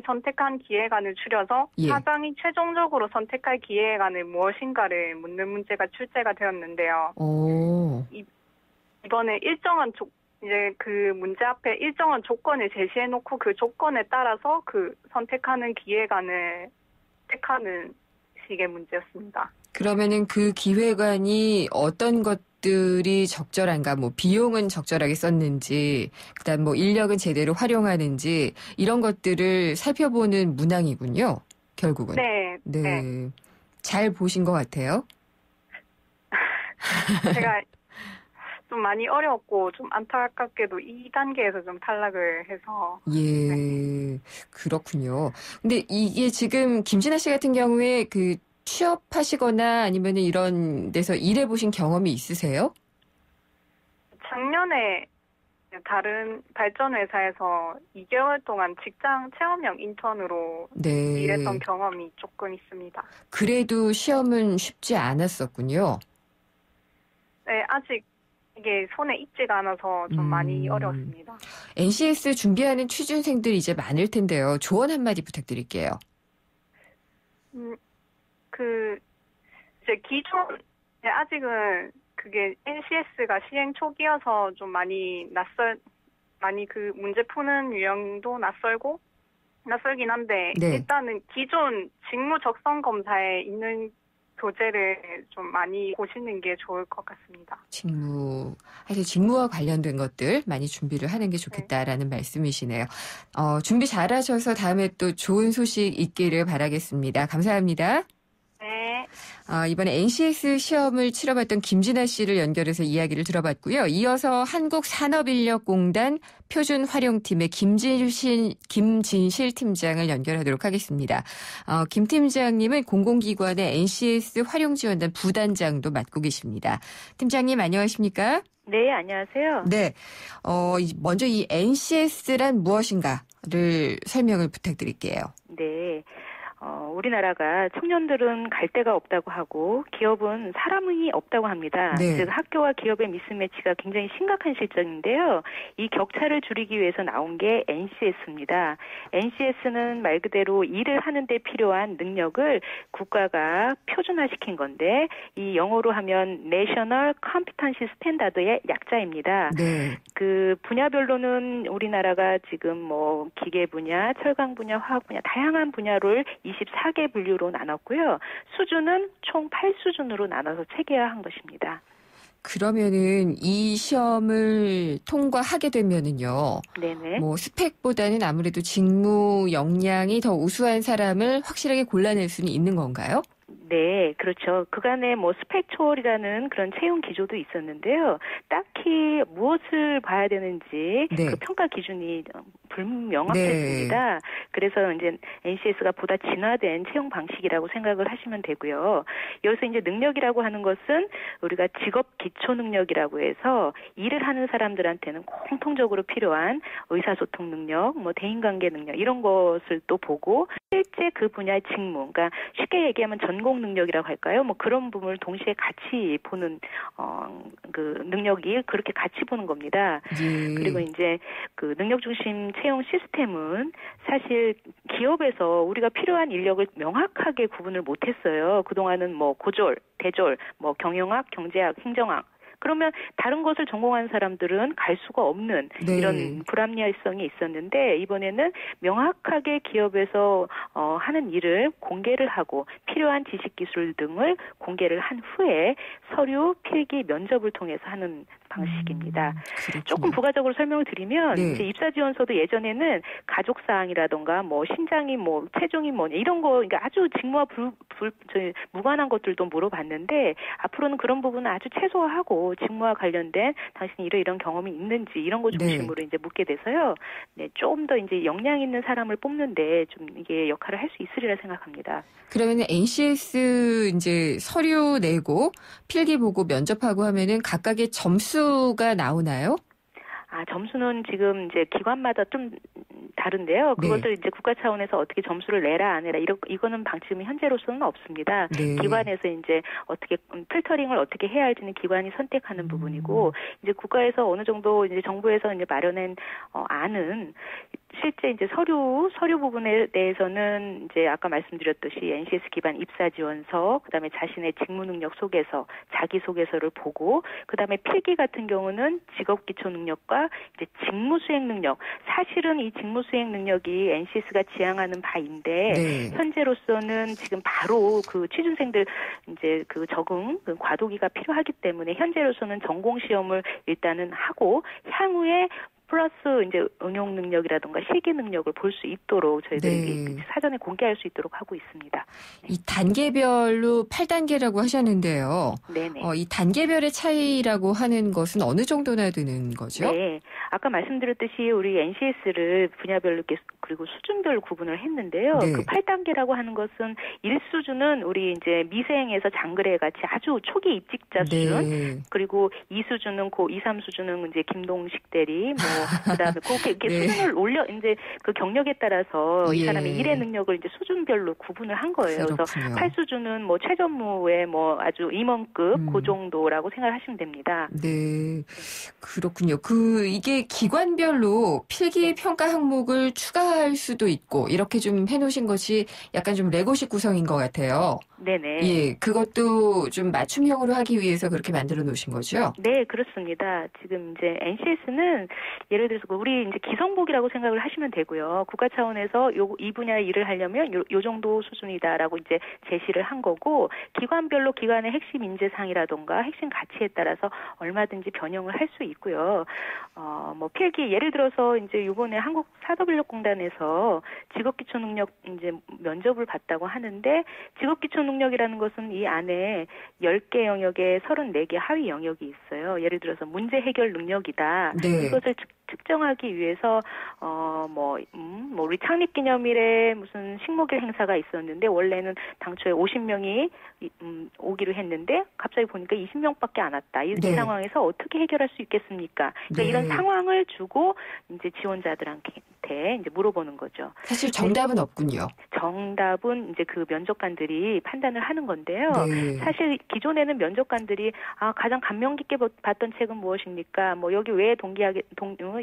선택한 기획안을 추려서 예. 사장이 최종적으로 선택할 기획안을 무엇인가를 묻는 문제가 출제가 되었는데요. 이번에 이제 그 문제 앞에 일정한 조건을 제시해놓고 그 조건에 따라서 그 선택하는 기획안을 택하는 식의 문제였습니다. 그러면은 그 기획안이 어떤 것들이 적절한가, 뭐 비용은 적절하게 썼는지, 그다음 뭐 인력은 제대로 활용하는지 이런 것들을 살펴보는 문항이군요. 결국은. 네. 잘 보신 것 같아요. 제가 좀 많이 어려웠고 좀 안타깝게도 2단계에서 좀 탈락을 해서. 예, 그렇군요. 근데 이게 지금 김진아 씨 같은 경우에 그 취업하시거나 아니면 이런 데서 일해보신 경험이 있으세요? 작년에 다른 발전 회사에서 2개월 동안 직장 체험형 인턴으로 네. 일했던 경험이 조금 있습니다. 그래도 시험은 쉽지 않았었군요. 네, 아직 이게 손에 익지가 않아서 좀 많이 어려웠습니다. NCS 준비하는 취준생들이 이제 많을 텐데요. 조언 한마디 부탁드릴게요. 이제 아직은 그게 NCS가 시행 초기여서 좀 많이 그 문제 푸는 유형도 낯설긴 한데, 네. 일단은 기존 직무 적성 검사에 있는 교재를 좀 많이 보시는 게 좋을 것 같습니다. 직무와 관련된 것들 많이 준비를 하는 게 좋겠다라는 말씀이시네요. 준비 잘하셔서 다음에 또 좋은 소식 있기를 바라겠습니다. 감사합니다. 네. 이번에 NCS 시험을 치러봤던 김진아 씨를 연결해서 이야기를 들어봤고요. 이어서 한국산업인력공단 표준활용팀의 김진실 팀장을 연결하도록 하겠습니다. 김 팀장님은 공공기관의 NCS 활용지원단 부단장도 맡고 계십니다. 팀장님 안녕하십니까? 네, 안녕하세요. 네, 먼저 이 NCS란 무엇인가를 설명을 부탁드릴게요. 네. 우리나라가 청년들은 갈 데가 없다고 하고 기업은 사람이 없다고 합니다. 네. 즉 학교와 기업의 미스매치가 굉장히 심각한 실정인데요. 이 격차를 줄이기 위해서 나온 게 NCS입니다. NCS는 말 그대로 일을 하는 데 필요한 능력을 국가가 표준화시킨 건데 이 영어로 하면 National Competency Standard의 약자입니다. 네. 그 분야별로는 우리나라가 지금 뭐 기계 분야, 철강 분야, 화학 분야 다양한 분야를 24개 분류로 나눴고요. 수준은 총 8수준으로 나눠서 체계화한 것입니다. 그러면은 이 시험을 통과하게 되면은요. 네네. 뭐 스펙보다는 아무래도 직무 역량이 더 우수한 사람을 확실하게 골라낼 수는 있는 건가요? 네, 그렇죠. 그간에 뭐 스펙 초월이라는 그런 채용 기조도 있었는데요. 딱히 무엇을 봐야 되는지 네. 그 평가 기준이 불명확했습니다. 네. 그래서 이제 NCS가 보다 진화된 채용 방식이라고 생각을 하시면 되고요. 여기서 이제 능력이라고 하는 것은 우리가 직업 기초 능력이라고 해서 일을 하는 사람들한테는 공통적으로 필요한 의사소통 능력, 뭐 대인관계 능력 이런 것을 또 보고 실제 그 분야의 직무, 그러니까 쉽게 얘기하면 전공 능력이라고 할까요? 뭐 그런 부분을 동시에 같이 보는 그 능력이 그렇게 같이 보는 겁니다. 그리고 이제 그 능력 중심 채용 시스템은 사실 기업에서 우리가 필요한 인력을 명확하게 구분을 못했어요. 그동안은 뭐 고졸, 대졸, 뭐 경영학, 경제학, 행정학. 그러면 다른 것을 전공한 사람들은 갈 수가 없는 이런 불합리성이 있었는데 이번에는 명확하게 기업에서 하는 일을 공개를 하고 필요한 지식 기술 등을 공개를 한 후에 서류, 필기, 면접을 통해서 하는 방식입니다. 조금 부가적으로 설명을 드리면 이제 입사 지원서도 예전에는 가족 사항이라던가 뭐 신장이 뭐 체중이 뭐냐 이런 거 그러니까 아주 직무와 무관한 것들도 물어봤는데 앞으로는 그런 부분은 아주 최소화하고 직무와 관련된 당신이 이런 경험이 있는지 이런 거 중심으로 이제 묻게 돼서요. 네, 좀 더 이제 역량 있는 사람을 뽑는데 좀 이게 역할을 할 수 있으리라 생각합니다. 그러면 NCS 이제 서류 내고 필기 보고 면접하고 하면은 각각의 점수가 나오나요? 점수는 지금 이제 기관마다 좀 다른데요. 그것을 이제 국가 차원에서 어떻게 점수를 내라 안 내라 이거는 방침이 현재로서는 없습니다. 기관에서 이제 어떻게 필터링을 어떻게 해야 할지는 기관이 선택하는 부분이고 이제 국가에서 어느 정도 이제 정부에서 이제 마련한 안은 실제 이제 서류 부분에 대해서는 이제 아까 말씀드렸듯이 NCS 기반 입사 지원서, 그다음에 자신의 직무 능력 소개서, 자기 소개서를 보고, 그다음에 필기 같은 경우는 직업 기초 능력과 이제 직무 수행 능력. 사실은 이 직무 수행 능력이 NCS가 지향하는 바인데 현재로서는 지금 바로 그 취준생들 이제 그 적응 그 과도기가 필요하기 때문에 현재로서는 전공 시험을 일단은 하고 향후에 플러스 이제 응용 능력이라든가 실기 능력을 볼 수 있도록 저희들이 사전에 공개할 수 있도록 하고 있습니다. 이 단계별로 8단계라고 하셨는데요. 네네. 이 단계별의 차이라고 하는 것은 어느 정도나 되는 거죠? 네. 아까 말씀드렸듯이 우리 NCS를 분야별로 그리고 수준별로 구분을 했는데요. 그 8단계라고 하는 것은 1수준은 우리 이제 미생에서 장그래 같이 아주 초기 입직자 수준, 그리고 2수준은 고 2, 3수준은 이제 김동식 대리, 뭐 그다음에 그렇게 수준을 올려 이제 그 경력에 따라서 이 사람의 일의 능력을 이제 수준별로 구분을 한 거예요. 그래서 8수준은 뭐 최전무의 뭐 아주 임원급 그 정도라고 생각하시면 됩니다. 네, 그렇군요. 이게 기관별로 필기 평가 항목을 추가할 수도 있고 이렇게 좀 해놓으신 것이 약간 좀 레고식 구성인 것 같아요. 네네. 예, 그것도 좀 맞춤형으로 하기 위해서 그렇게 만들어 놓으신 거죠? 네, 그렇습니다. 지금 이제 NCS는 예를 들어서 우리 이제 기성복이라고 생각을 하시면 되고요. 국가 차원에서 이 분야의 일을 하려면 요 정도 수준이다라고 이제 제시를 한 거고 기관별로 기관의 핵심 인재상이라던가 핵심 가치에 따라서 얼마든지 변형을 할 수 있고요. 뭐 필기 예를 들어서 이제 이번에 한국 사법인력공단에서 직업기초 능력 이제 면접을 봤다고 하는데 직업기초 능력이라는 것은 이 안에 10개 영역에 34개 하위 영역이 있어요. 예를 들어서 문제 해결 능력이다. 이것을 측정하기 위해서 우리 창립기념일에 무슨 식목일 행사가 있었는데 원래는 당초에 50명이 오기로 했는데 갑자기 보니까 20명밖에 안 왔다. 이 상황에서 어떻게 해결할 수 있겠습니까? 그러니까 이런 상황을 주고 이제 지원자들한테 이제 물어보는 거죠. 사실 정답은 없군요. 정답은 이제 그 면접관들이 판단을 하는 건데요. 사실 기존에는 면접관들이 가장 감명 깊게 봤던 책은 무엇입니까? 뭐 여기 왜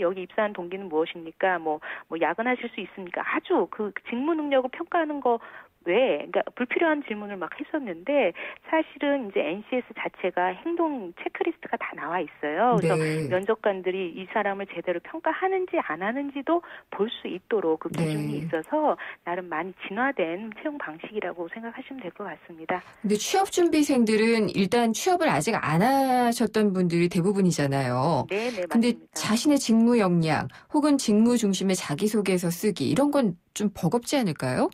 여기 입사한 동기는 무엇입니까? 뭐 야근하실 수 있습니까? 아주 그 직무 능력을 평가하는 거 그러니까 불필요한 질문을 막 했었는데 사실은 이제 NCS 자체가 행동 체크리스트가 다 나와 있어요. 그래서 면접관들이 이 사람을 제대로 평가하는지 안 하는지도 볼 수 있도록 그 기준이 있어서 나름 많이 진화된 채용 방식이라고 생각하시면 될 것 같습니다. 근데 취업준비생들은 일단 취업을 아직 안 하셨던 분들이 대부분이잖아요. 네, 맞습니다. 근데 자신의 직무 역량 혹은 직무 중심의 자기소개서 쓰기 이런 건 좀 버겁지 않을까요?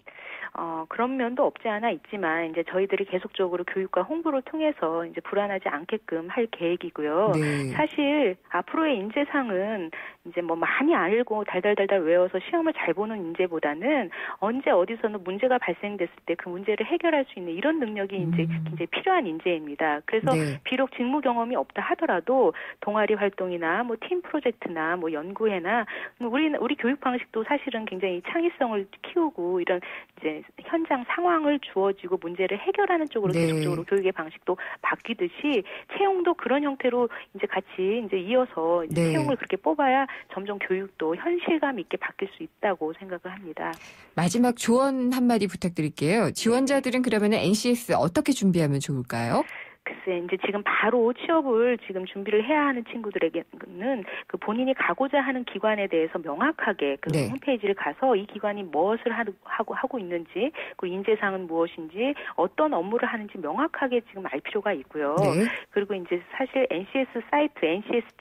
그런 면도 없지 않아 있지만 이제 저희들이 계속적으로 교육과 홍보를 통해서 이제 불안하지 않게끔 할 계획이고요. 네. 사실 앞으로의 인재상은 이제 뭐 많이 알고 달달달달 외워서 시험을 잘 보는 인재보다는 언제 어디서는 문제가 발생됐을 때 그 문제를 해결할 수 있는 이런 능력이 이제 굉장히 필요한 인재입니다. 그래서 네. 비록 직무 경험이 없다 하더라도 동아리 활동이나 뭐 팀 프로젝트나 뭐 연구회나 우리 교육 방식도 사실은 굉장히 창의성을 키우고 이런 이제 현장 상황을 주어지고 문제를 해결하는 쪽으로 네. 계속적으로 교육의 방식도 바뀌듯이 채용도 그런 형태로 이제 같이 이제 이어서 이제 네. 채용을 그렇게 뽑아야 점점 교육도 현실감 있게 바뀔 수 있다고 생각을 합니다. 마지막 조언 한마디 부탁드릴게요. 지원자들은 그러면 NCS 어떻게 준비하면 좋을까요? 글쎄, 이제 지금 바로 취업을 지금 준비를 해야 하는 친구들에게는 그 본인이 가고자 하는 기관에 대해서 명확하게 그 네. 홈페이지를 가서 이 기관이 무엇을 하고 있는지, 그 인재상은 무엇인지, 어떤 업무를 하는지 명확하게 지금 알 필요가 있고요. 네. 그리고 이제 사실 NCS 사이트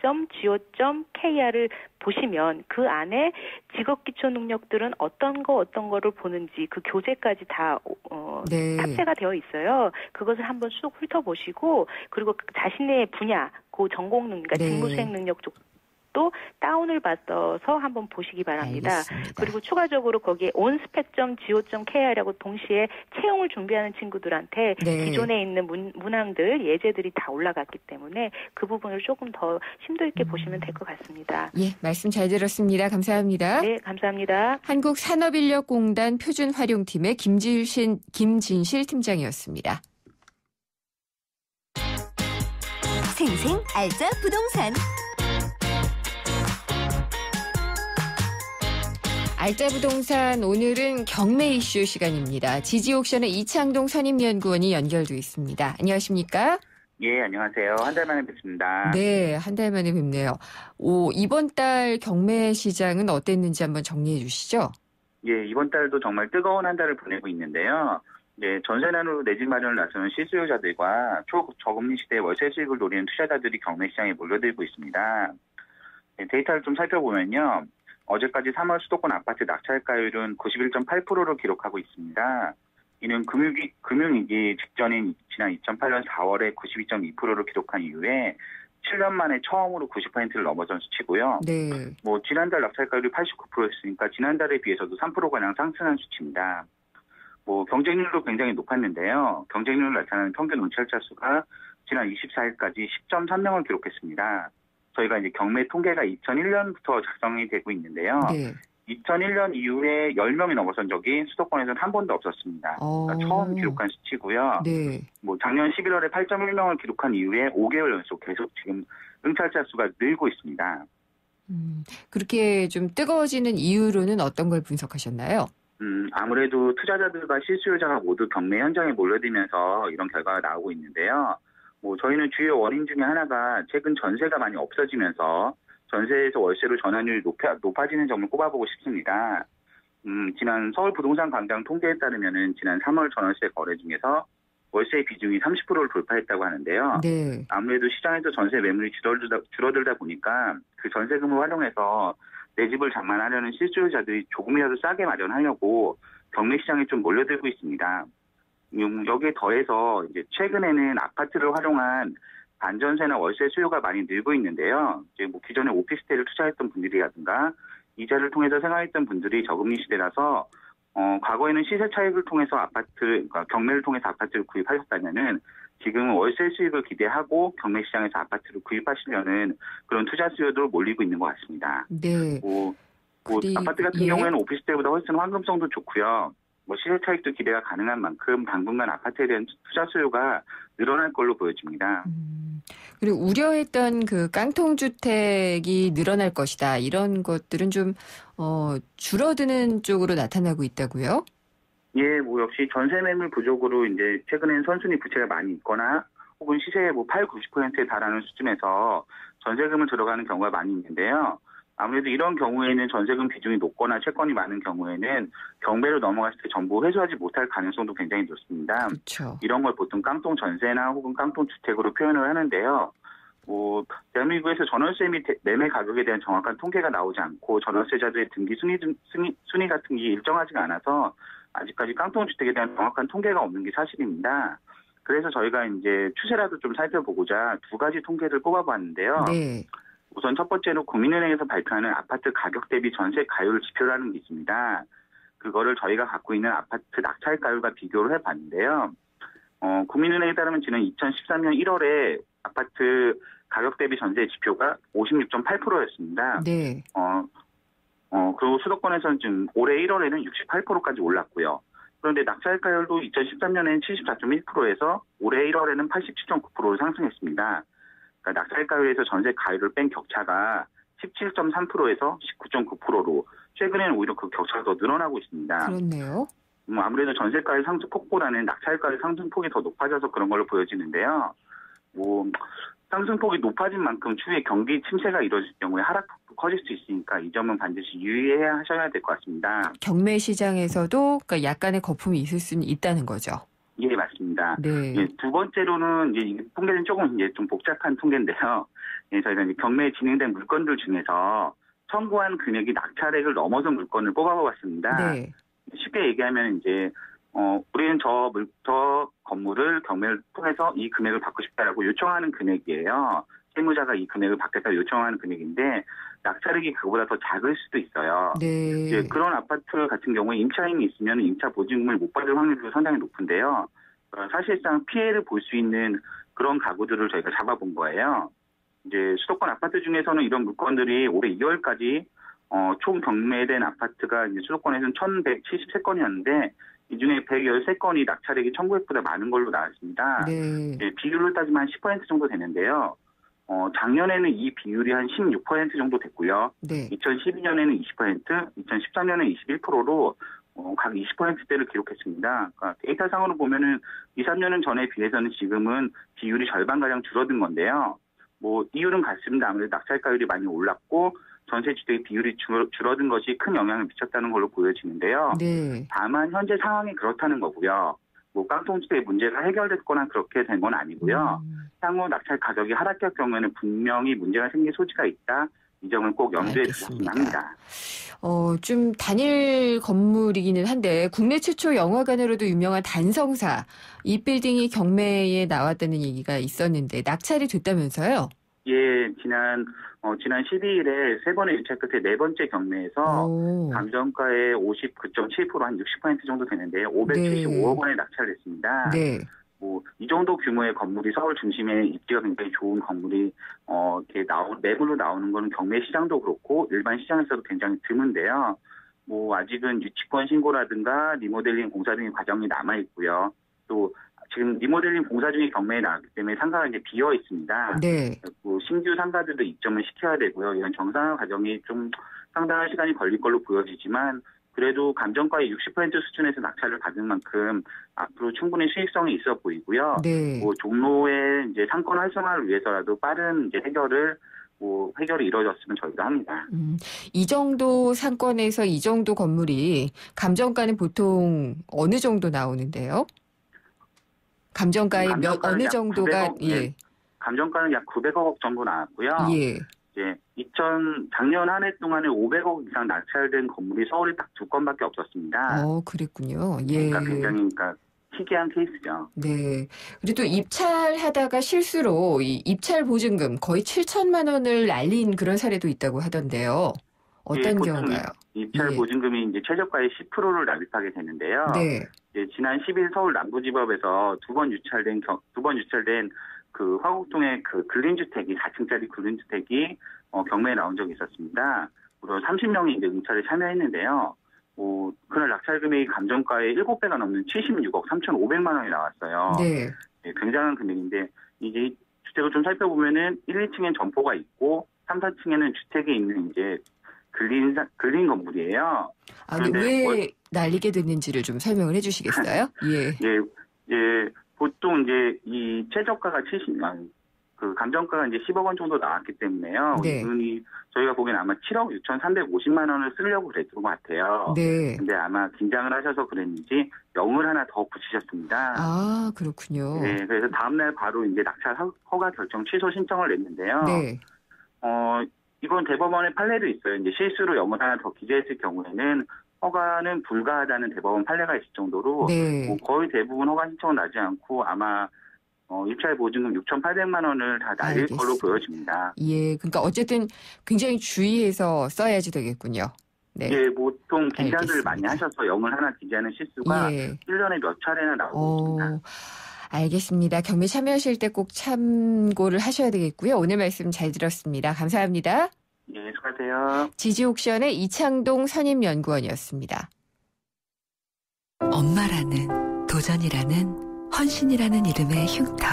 ncs.go.kr을 보시면 그 안에 직업 기초 능력들은 어떤 거를 보는지 그 교재까지 다 네. 탑재가 되어 있어요. 그것을 한번 쑥 훑어보시고 그리고 자신의 분야, 그 전공 능력, 그러니까 네. 직무 수행 능력 쪽도 다운을 받아서 한번 보시기 바랍니다. 알겠습니다. 그리고 추가적으로 거기에 onspec.go.kr이라고 동시에 채용을 준비하는 친구들한테 네. 기존에 있는 문항들, 예제들이 다 올라갔기 때문에 그 부분을 조금 더 심도 있게 보시면 될 것 같습니다. 예, 말씀 잘 들었습니다. 감사합니다. 네, 감사합니다. 한국산업인력공단 표준활용팀의 김진실 팀장이었습니다. 생생 알짜 부동산. 알짜부동산 오늘은 경매 이슈 시간입니다. 지지옥션의 이창동 선임연구원이 연결돼 있습니다. 안녕하십니까? 예, 안녕하세요. 한 달 만에 뵙습니다. 네, 한 달 만에 뵙네요. 이번 달 경매 시장은 어땠는지 한번 정리해 주시죠. 예, 이번 달도 정말 뜨거운 한 달을 보내고 있는데요. 예, 전세난으로 내 집 마련을 나서는 실수요자들과 초저금리 시대의 월세 수익을 노리는 투자자들이 경매 시장에 몰려들고 있습니다. 예, 데이터를 좀 살펴보면요. 어제까지 3월 수도권 아파트 낙찰가율은 91.8%를 기록하고 있습니다. 이는 금융위기 직전인 지난 2008년 4월에 92.2%를 기록한 이후에 7년 만에 처음으로 90%를 넘어선 수치고요. 네. 지난달 낙찰가율이 89%였으니까 지난달에 비해서도 3%가량 상승한 수치입니다. 경쟁률도 굉장히 높았는데요. 경쟁률을 나타내는 평균 온찰자 수가 지난 24일까지 10.3명을 기록했습니다. 저희가 이제 경매 통계가 2001년부터 작성이 되고 있는데요. 네. 2001년 이후에 10명이 넘어선 적이 수도권에서는 한 번도 없었습니다. 그러니까 처음 기록한 수치고요. 네. 작년 11월에 8.1명을 기록한 이후에 5개월 연속 계속 지금 응찰자 수가 늘고 있습니다. 그렇게 좀 뜨거워지는 이유로는 어떤 걸 분석하셨나요? 아무래도 투자자들과 실수요자가 모두 경매 현장에 몰려들면서 이런 결과가 나오고 있는데요. 저희는 주요 원인 중에 하나가 최근 전세가 많이 없어지면서 전세에서 월세로 전환율이 높아지는 점을 꼽아보고 싶습니다. 지난 서울 부동산 광장 통계에 따르면은 지난 3월 전월세 거래 중에서 월세 비중이 30%를 돌파했다고 하는데요. 네. 아무래도 시장에서 전세 매물이 줄어들다 보니까 그 전세금을 활용해서 내 집을 장만하려는 실수요자들이 조금이라도 싸게 마련하려고 경매 시장에 좀 몰려들고 있습니다. 여기에 더해서 이제 최근에는 아파트를 활용한 반전세나 월세 수요가 많이 늘고 있는데요. 이제 기존에 오피스텔을 투자했던 분들이라든가 이자를 통해서 생활했던 분들이 저금리 시대라서 과거에는 시세 차익을 통해서 그러니까 경매를 통해서 아파트를 구입하셨다면은 지금은 월세 수익을 기대하고 경매 시장에서 아파트를 구입하시려는 그런 투자 수요도 몰리고 있는 것 같습니다. 네. 아파트 같은 경우에는 오피스텔보다 훨씬 환금성도 좋고요. 시세 차익도 기대가 가능한 만큼 당분간 아파트에 대한 투자 수요가 늘어날 걸로 보여집니다. 그리고 우려했던 그 깡통주택이 늘어날 것이다. 이런 것들은 좀 줄어드는 쪽으로 나타나고 있다고요? 예, 역시 전세 매물 부족으로 이제 최근엔 선순위 부채가 많이 있거나 혹은 시세의 80-90%에 달하는 수준에서 전세금을 들어가는 경우가 많이 있는데요. 아무래도 이런 경우에는 전세금 비중이 높거나 채권이 많은 경우에는 경매로 넘어갔을 때 전부 회수하지 못할 가능성도 굉장히 높습니다. 그렇죠. 이런 걸 보통 깡통 전세나 혹은 깡통 주택으로 표현을 하는데요. 대한민국에서 전월세 및 매매 가격에 대한 정확한 통계가 나오지 않고 전월세자들의 등기 순위 같은 게 일정하지가 않아서 아직까지 깡통주택에 대한 정확한 통계가 없는 게 사실입니다. 그래서 저희가 이제 추세라도 좀 살펴보고자 두 가지 통계를 뽑아봤는데요. 네. 우선 첫 번째로 국민은행에서 발표하는 아파트 가격 대비 전세 가율 지표라는 게 있습니다. 그거를 저희가 갖고 있는 아파트 낙찰가율과 비교를 해봤는데요. 국민은행에 따르면 지난 2013년 1월에 아파트 가격 대비 전세 지표가 56.8%였습니다. 네. 그리고 수도권에서는 지금 올해 1월에는 68%까지 올랐고요. 그런데 낙찰가율도 2013년에는 74.1%에서 올해 1월에는 87.9%로 상승했습니다. 그러니까 낙찰가율에서 전세 가율을 뺀 격차가 17.3%에서 19.9%로 최근에는 오히려 그 격차가 더 늘어나고 있습니다. 그렇네요. 아무래도 전세가율 상승폭보다는 낙찰가율 상승폭이 더 높아져서 그런 걸로 보여지는데요. 상승폭이 높아진 만큼 추후에 경기 침체가 이루어질 경우에 하락폭도 커질 수 있으니까 이 점은 반드시 유의해야 하셔야 될 것 같습니다. 경매 시장에서도 그러니까 약간의 거품이 있을 수는 있다는 거죠. 예, 맞습니다. 네. 예, 두 번째로는 이제 통계는 조금 이제 좀 복잡한 통계인데요. 예, 저희가 이제 경매에 진행된 물건들 중에서 청구한 금액이 낙찰액을 넘어선 물건을 뽑아봤습니다. 네. 쉽게 얘기하면 이제 우리는 저 건물을 경매를 통해서 이 금액을 받고 싶다라고 요청하는 금액이에요. 세무자가 이 금액을 받겠다고 요청하는 금액인데 낙찰액이 그거보다 더 작을 수도 있어요. 네. 이제 그런 아파트 같은 경우에 임차인이 있으면 임차 보증금을 못 받을 확률도 상당히 높은데요. 사실상 피해를 볼 수 있는 그런 가구들을 저희가 잡아본 거예요. 이제 수도권 아파트 중에서는 이런 물건들이 올해 2월까지 총 경매된 아파트가 이제 수도권에서는 1,173건이었는데 이 중에 113건이 낙찰액이 청구액보다 많은 걸로 나왔습니다. 네. 네, 비율로 따지면 한 10% 정도 되는데요. 작년에는 이 비율이 한 16% 정도 됐고요. 네. 2012년에는 20%, 2013년에는 21%로 각 20%대를 기록했습니다. 그러니까 데이터상으로 보면은 2, 3년 전에 비해서는 지금은 비율이 절반가량 줄어든 건데요. 이유는 같습니다. 아무래도 낙찰가율이 많이 올랐고 전세주택의 비율이 줄어든 것이 큰 영향을 미쳤다는 걸로 보여지는데요. 네. 다만 현재 상황이 그렇다는 거고요. 깡통주택의 문제가 해결됐거나 그렇게 된 건 아니고요. 향후 낙찰 가격이 하락할 경우에는 분명히 문제가 생길 소지가 있다. 이 점을 꼭 염두에 두셨으면 합니다. 좀 단일 건물이기는 한데 국내 최초 영화관으로도 유명한 단성사 이 빌딩이 경매에 나왔다는 얘기가 있었는데 낙찰이 됐다면서요? 예, 지난 12일에 세 번의 유찰 끝에 네 번째 경매에서 감정가의 59.7% 한 60% 정도 되는데요. 575억 원에 낙찰됐습니다. 네. 이 정도 규모의 건물이 서울 중심에 입지가 굉장히 좋은 건물이 이렇게 매물로 나오는 거는 경매 시장도 그렇고 일반 시장에서도 굉장히 드문데요. 아직은 유치권 신고라든가 리모델링 공사 등의 과정이 남아 있고요. 또 지금 리모델링 공사 중에 경매에 나왔기 때문에 상가가 이제 비어 있습니다. 네. 신규 상가들도 입점을 시켜야 되고요. 이런 정상화 과정이 좀 상당한 시간이 걸릴 걸로 보여지지만 그래도 감정가의 60% 수준에서 낙찰을 받은 만큼 앞으로 충분히 수익성이 있어 보이고요. 네. 종로의 이제 상권 활성화를 위해서라도 빠른 이제 해결이 이루어졌으면 저희도 합니다. 이 정도 상권에서 이 정도 건물이 감정가는 보통 어느 정도 나오는데요? 감정가의 어느 정도가 900억, 예. 감정가는 약 900억 정도 나왔고요. 예. 작년 한 해 동안에 500억 이상 낙찰된 건물이 서울에 딱 2건밖에 없었습니다. 그랬군요. 예. 그러니까 굉장히 희귀한 케이스죠. 네. 그리고 또 입찰하다가 실수로 이 입찰 보증금 거의 7천만 원을 날린 그런 사례도 있다고 하던데요. 어떤 경우가요? 입찰 보증금이 이제 최저가의 10%를 납입하게 되는데요. 네. 지난 10일 서울 남부지법에서 두 번 유찰된 그 화곡동의 그 근린주택이 4층짜리 근린주택이 경매에 나온 적이 있었습니다. 무려 30명이 이제 응찰에 참여했는데요. 그날 낙찰 금액이 감정가의 7배가 넘는 76억 3,500만 원이 나왔어요. 네. 굉장한 금액인데 이제 주택을 좀 살펴보면은 1, 2층엔 점포가 있고 3, 4층에는 주택이 있는 이제 근린 건물이에요. 왜 날리게 됐는지를 좀 설명을 해주시겠어요? 예. 보통 이제 이 최저가가 그 감정가가 이제 10억 원 정도 나왔기 때문에요. 네. 이분이 저희가 보기엔 아마 7억 6,350만 원을 쓰려고 그랬던 것 같아요. 네. 근데 아마 긴장을 하셔서 그랬는지 0을 하나 더 붙이셨습니다. 그렇군요. 네. 그래서 다음날 바로 이제 낙찰 허가 결정 취소 신청을 냈는데요. 네. 이건 대법원의 판례도 있어요. 이제 실수로 0을 하나 더 기재했을 경우에는 허가는 불가하다는 대법원 판례가 있을 정도로 네. 뭐 거의 대부분 허가 신청은 나지 않고 아마 입찰 보증금 6,800만 원을 다 날릴 알겠습니다. 걸로 보여집니다. 예, 그러니까 어쨌든 굉장히 주의해서 써야지 되겠군요. 네. 예, 보통 기자들 알겠습니다. 많이 하셔서 영을 하나 기재하는 실수가 예. 1년에 몇 차례나 나오고 있습니다. 알겠습니다. 경매 참여하실 때 꼭 참고를 하셔야 되겠고요. 오늘 말씀 잘 들었습니다. 감사합니다. 예, 수고하세요. 지지옥션의 이창동 선임연구원이었습니다. 엄마라는, 도전이라는, 헌신이라는 이름의 흉터.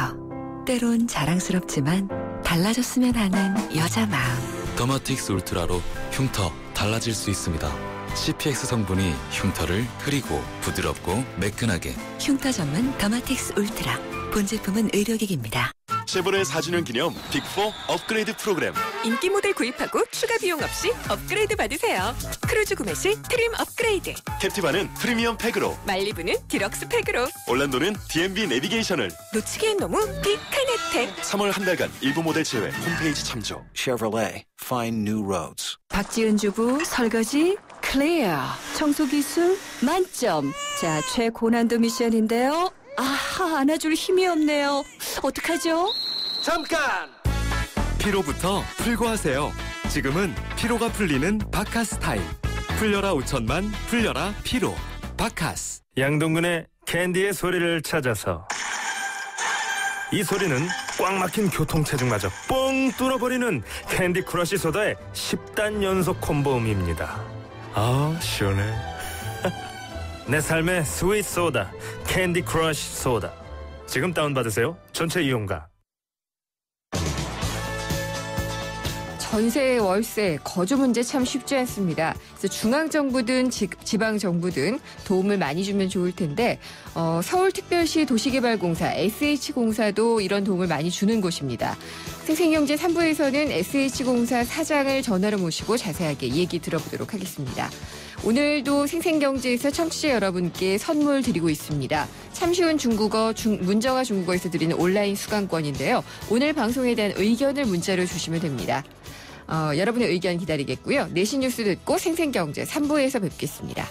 때론 자랑스럽지만 달라졌으면 하는 여자 마음. 더마틱스 울트라로 흉터 달라질 수 있습니다. CPX 성분이 흉터를 흐리고 부드럽고 매끈하게. 흉터 전문 더마틱스 울트라. 본 제품은 의료기기입니다. 쉐보레 4주년 기념 빅4 업그레이드 프로그램. 인기 모델 구입하고 추가 비용 없이 업그레이드 받으세요. 크루즈 구매 시 트림 업그레이드. 캡티바는 프리미엄 팩으로, 말리부는 디럭스 팩으로, 올란도는 DMB 내비게이션을. 놓치기엔 너무 빅한 혜택. 3월 한 달간 일부 모델 제외 홈페이지 참조. Chevrolet, find new roads. 박지은 주부 설거지 클리어. 청소 기술 만점. 자, 최고난도 미션인데요. 아하, 안아줄 힘이 없네요. 어떡하죠? 잠깐! 피로부터 풀고 하세요. 지금은 피로가 풀리는 바카스 타임. 풀려라 5천만, 풀려라 피로. 바카스. 양동근의 캔디의 소리를 찾아서. 이 소리는 꽉 막힌 교통체증마저 뻥 뚫어버리는 캔디 크러쉬 소다의 10단 연속 콤보음입니다. 아, 시원해. 내 삶의 스윗 소다, 캔디 크러쉬 소다. 지금 다운받으세요. 전체 이용가. 전세, 월세, 거주 문제 참 쉽지 않습니다. 그래서 중앙정부든 지방정부든 도움을 많이 주면 좋을 텐데 서울특별시 도시개발공사, SH공사도 이런 도움을 많이 주는 곳입니다. 생생경제 3부에서는 SH공사 사장을 전화로 모시고 자세하게 얘기 들어보도록 하겠습니다. 오늘도 생생경제에서 청취자 여러분께 선물 드리고 있습니다. 참 쉬운 중국어, 문정아 중국어에서 드리는 온라인 수강권인데요. 오늘 방송에 대한 의견을 문자로 주시면 됩니다. 여러분의 의견 기다리겠고요. 내신 뉴스 듣고 생생경제 3부에서 뵙겠습니다.